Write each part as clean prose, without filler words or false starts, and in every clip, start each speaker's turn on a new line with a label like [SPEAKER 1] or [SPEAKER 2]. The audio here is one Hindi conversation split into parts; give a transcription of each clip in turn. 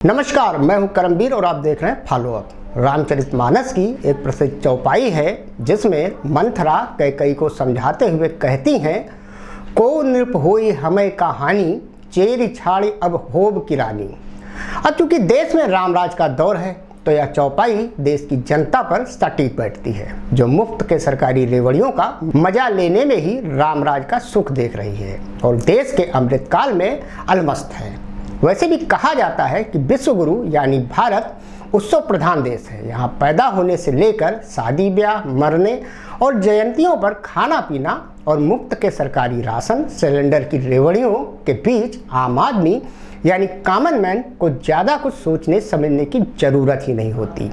[SPEAKER 1] नमस्कार, मैं हूं करमवीर और आप देख रहे हैं फॉलो अप। रामचरितमानस की एक प्रसिद्ध चौपाई है जिसमें मंथरा कैकेयी को समझाते हुए कहती हैं, को नृप होई हमें कहानी, चेरी छाड़ी अब होब की रानी। अब चूंकि देश में रामराज का दौर है तो यह चौपाई देश की जनता पर सटीक बैठती है, जो मुफ्त के सरकारी रेवड़ियों का मजा लेने में ही रामराज का सुख देख रही है और देश के अमृतकाल में अलमस्त है। वैसे भी कहा जाता है कि विश्व गुरु यानी भारत उत्सव प्रधान देश है। यहाँ पैदा होने से लेकर शादी ब्याह, मरने और जयंतियों पर खाना पीना और मुफ्त के सरकारी राशन, सिलेंडर की रेवड़ियों के बीच आम आदमी यानी कॉमन मैन को ज़्यादा कुछ सोचने समझने की ज़रूरत ही नहीं होती।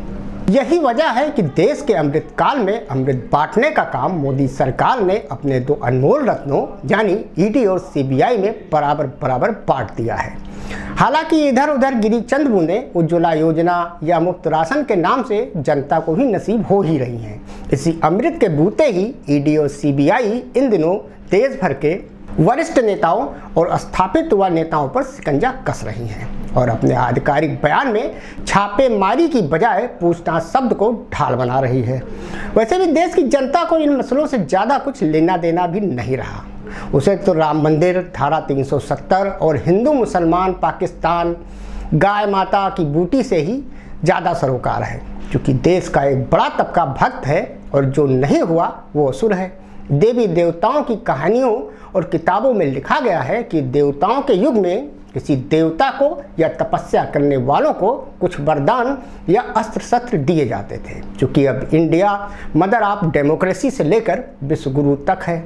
[SPEAKER 1] यही वजह है कि देश के अमृतकाल में अमृत बांटने का काम मोदी सरकार ने अपने दो अनमोल रत्नों यानी ईडी और सीबीआई में बराबर बराबर बांट दिया है। हालांकि इधर उधर गिरी चंद बूंदें उज्ज्वला योजना या मुफ्त राशन के नाम से जनता को ही नसीब हो ही रही हैं। इसी अमृत के बूते ही ईडी और सीबीआई इन दिनों देश भर के वरिष्ठ नेताओं और स्थापित हुआ नेताओं पर शिकंजा कस रही हैं और अपने आधिकारिक बयान में छापेमारी की बजाय पूछताछ शब्द को ढाल बना रही है। वैसे भी देश की जनता को इन मसलों से ज़्यादा कुछ लेना देना भी नहीं रहा। उसे तो राम मंदिर, धारा 370 और हिंदू मुसलमान पाकिस्तान, गाय माता की बूटी से ही ज़्यादा सरोकार है, क्योंकि देश का एक बड़ा तबका भक्त है और जो नहीं हुआ वो असुर है। देवी देवताओं की कहानियों और किताबों में लिखा गया है कि देवताओं के युग में किसी देवता को या तपस्या करने वालों को कुछ वरदान या अस्त्र शस्त्र दिए जाते थे। क्योंकि अब इंडिया मदर ऑफ डेमोक्रेसी से लेकर विश्व गुरु तक है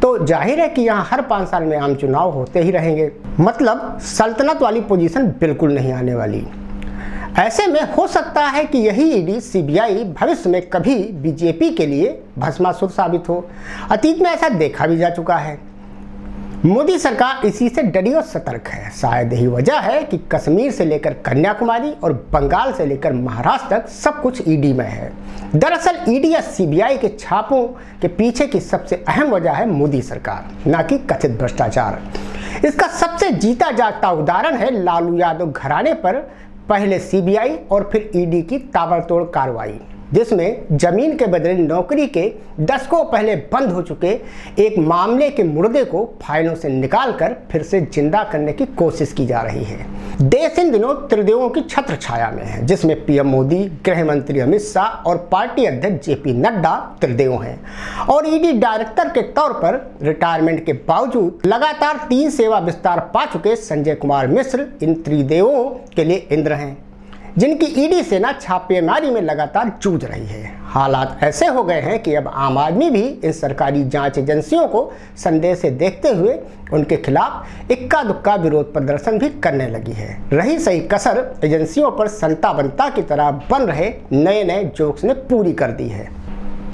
[SPEAKER 1] तो जाहिर है कि यहाँ हर 5 साल में आम चुनाव होते ही रहेंगे। मतलब सल्तनत वाली पोजीशन बिल्कुल नहीं आने वाली। ऐसे में हो सकता है कि यही ईडी सीबीआई भविष्य में कभी बीजेपी के लिए भस्मासुर साबित हो। अतीत में ऐसा देखा भी जा चुका है। मोदी सरकार इसी से डरी और सतर्क है। शायद यही वजह है कि कश्मीर से लेकर कन्याकुमारी और बंगाल से लेकर महाराष्ट्र तक सब कुछ ईडी में है। दरअसल ईडी या सीबीआई के छापों के पीछे की सबसे अहम वजह है मोदी सरकार, न कि कथित भ्रष्टाचार। इसका सबसे जीता जागता उदाहरण है लालू यादव घराने पर पहले सीबीआई और फिर ईडी की ताबड़तोड़ कार्रवाई, जिसमें जमीन के बदले नौकरी के दशकों पहले बंद हो चुके एक मामले के मुर्दे को फाइलों से निकालकर फिर से जिंदा करने की कोशिश की जा रही है। देश इन दिनों त्रिदेवों की छत्र छाया में है, जिसमें पीएम मोदी, गृह मंत्री अमित शाह और पार्टी अध्यक्ष जेपी नड्डा त्रिदेव हैं और ईडी डायरेक्टर के तौर पर रिटायरमेंट के बावजूद लगातार 3 सेवा विस्तार पा चुके संजय कुमार मिश्र इन त्रिदेवों के लिए इंद्र हैं, जिनकी ईडी सेना छापेमारी में लगातार जूझ रही है। हालात ऐसे हो गए हैं कि अब आम आदमी भी इन सरकारी जांच एजेंसियों को संदेह से देखते हुए उनके खिलाफ इक्का दुक्का विरोध प्रदर्शन भी करने लगी है। रही सही कसर एजेंसियों पर संता बनता की तरह बन रहे नए नए जोक्स ने पूरी कर दी है।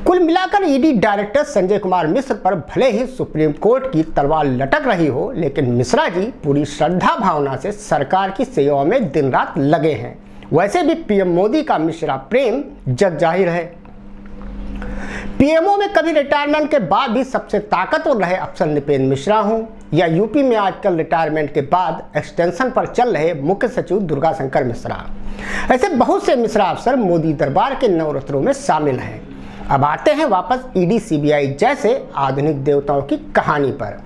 [SPEAKER 1] कुल मिलाकर ईडी डायरेक्टर संजय कुमार मिश्र पर भले ही सुप्रीम कोर्ट की तलवार लटक रही हो, लेकिन मिश्रा जी पूरी श्रद्धा भावना से सरकार की सेवा में दिन रात लगे हैं। वैसे भी पीएम मोदी का मिश्रा प्रेम जग जाहिर है। पीएमओ में कभी रिटायरमेंट के बाद भी सबसे ताकतवर रहे अफसर नृपेंद्र मिश्रा हों या यूपी में आजकल रिटायरमेंट के बाद एक्सटेंशन पर चल रहे मुख्य सचिव दुर्गा शंकर मिश्रा, ऐसे बहुत से मिश्रा अफसर मोदी दरबार के नवरत्नों में शामिल हैं। अब आते हैं वापस ईडी सीबीआई जैसे आधुनिक देवताओं की कहानी पर।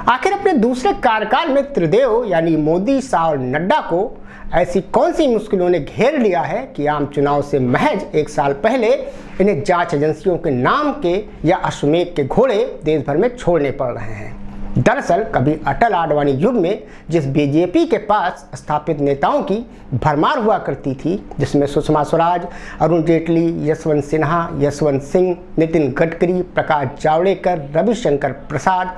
[SPEAKER 1] आखिर अपने दूसरे कार्यकाल में त्रिदेव यानी मोदी, शाह और नड्डा को ऐसी कौन सी मुश्किलों ने घेर लिया है कि आम चुनाव से महज 1 साल पहले इन्हें जांच एजेंसियों के नाम के या अश्वमेध के घोड़े देश भर में छोड़ने पड़ रहे हैं। दरअसल कभी अटल आडवाणी युग में जिस बीजेपी के पास स्थापित नेताओं की भरमार हुआ करती थी, जिसमें सुषमा स्वराज, अरुण जेटली, यशवंत सिन्हा, यशवंत सिंह, नितिन गडकरी, प्रकाश जावड़ेकर, रविशंकर प्रसाद,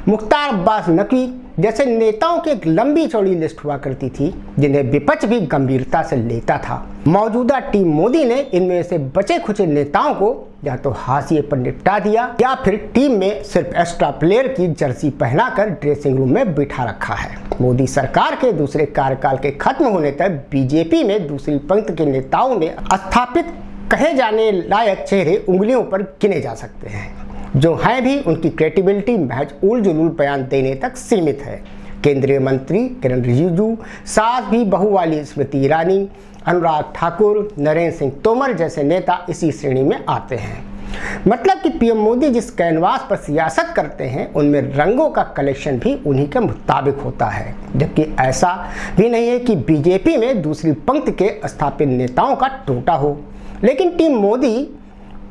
[SPEAKER 1] मुख्तार अब्बास नकवी जैसे नेताओं की एक लंबी चौड़ी लिस्ट हुआ करती थी, जिन्हें विपक्ष भी गंभीरता से लेता था। मौजूदा टीम मोदी ने इनमें से बचे खुचे नेताओं को या तो हाशिए पर निपटा दिया या फिर टीम में सिर्फ एक्स्ट्रा प्लेयर की जर्सी पहनाकर ड्रेसिंग रूम में बिठा रखा है। मोदी सरकार के दूसरे कार्यकाल के खत्म होने तक बीजेपी में दूसरी पंक्ति के नेताओं में स्थापित कहे जाने लायक चेहरे उंगलियों पर गिने जा सकते हैं, जो हैं भी उनकी क्रेडिबिलिटी महज उल जुलूल बयान देने तक सीमित है। केंद्रीय मंत्री किरण रिजिजू, सास भी बहू वाली स्मृति ईरानी, अनुराग ठाकुर, नरेंद्र सिंह तोमर जैसे नेता इसी श्रेणी में आते हैं। मतलब कि पीएम मोदी जिस कैनवास पर सियासत करते हैं उनमें रंगों का कलेक्शन भी उन्हीं के मुताबिक होता है। जबकि ऐसा भी नहीं है कि बीजेपी में दूसरी पंक्ति के स्थापित नेताओं का टोटा हो, लेकिन टीम मोदी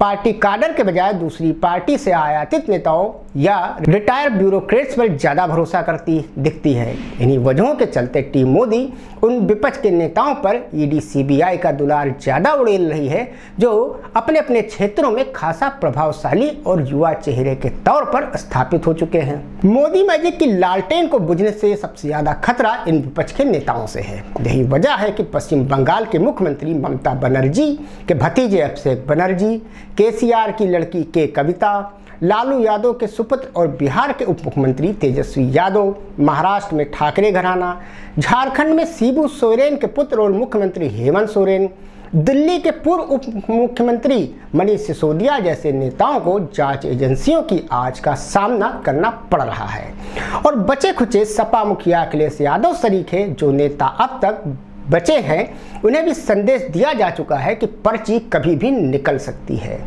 [SPEAKER 1] पार्टी काडर के बजाय दूसरी पार्टी से आयातित नेताओं या रिटायर्ड ब्यूरोक्रेट्स पर ज़्यादा भरोसा करती दिखती है। इन्हीं वजहों के चलते टीम मोदी उन विपक्ष के नेताओं पर ईडी सीबीआई का दुलार ज़्यादा उड़ेल रही है, जो अपने अपने क्षेत्रों में खासा प्रभावशाली और युवा चेहरे के तौर पर स्थापित हो चुके हैं। मोदी मैजिक की लालटेन को बुझने से सबसे ज़्यादा खतरा इन विपक्ष के नेताओं से है। यही वजह है कि पश्चिम बंगाल के मुख्यमंत्री ममता बनर्जी के भतीजे अभिषेक बनर्जी, केसीआर की लड़की के कविता, लालू यादव के सुपुत्र और बिहार के उप मुख्यमंत्री तेजस्वी यादव, महाराष्ट्र में ठाकरे घराना, झारखंड में शिबू सोरेन के पुत्र और मुख्यमंत्री हेमंत सोरेन, दिल्ली के पूर्व उप मुख्यमंत्री मनीष सिसोदिया जैसे नेताओं को जांच एजेंसियों की आंच का सामना करना पड़ रहा है। और बचे खुचे सपा मुखिया अखिलेश यादव सरीखे जो नेता अब तक बचे हैं, उन्हें भी संदेश दिया जा चुका है कि पर्ची कभी भी निकल सकती है।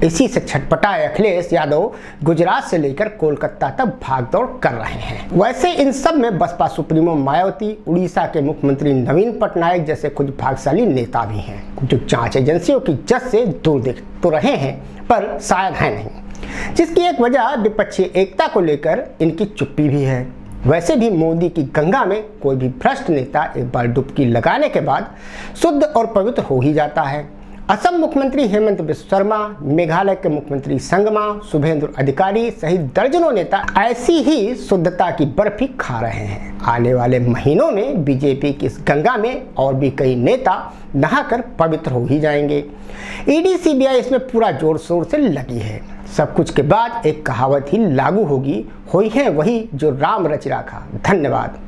[SPEAKER 1] इसी से छटपटाए अखिलेश यादव गुजरात से लेकर कोलकाता तक भागदौड़ कर रहे हैं। वैसे इन सब में बसपा सुप्रीमो मायावती, उड़ीसा के मुख्यमंत्री नवीन पटनायक जैसे कुछ भाग्यशाली नेता भी हैं, जो जांच एजेंसियों की जस से दूर दिख तो रहे हैं पर शायद है नहीं, जिसकी एक वजह विपक्षी एकता को लेकर इनकी चुप्पी भी है। वैसे भी मोदी की गंगा में कोई भी भ्रष्ट नेता एक बार डुबकी लगाने के बाद शुद्ध और पवित्र हो ही जाता है। असम मुख्यमंत्री हेमंत बिस्व शर्मा, मेघालय के मुख्यमंत्री संगमा, शुभेंदु अधिकारी सहित दर्जनों नेता ऐसी ही शुद्धता की बर्फी खा रहे हैं। आने वाले महीनों में बीजेपी की इस गंगा में और भी कई नेता नहाकर पवित्र हो ही जाएंगे। ईडी सीबीआई इसमें पूरा जोर शोर से लगी है। सब कुछ के बाद एक कहावत ही लागू होगी, होई है वही जो राम रच राखा। धन्यवाद।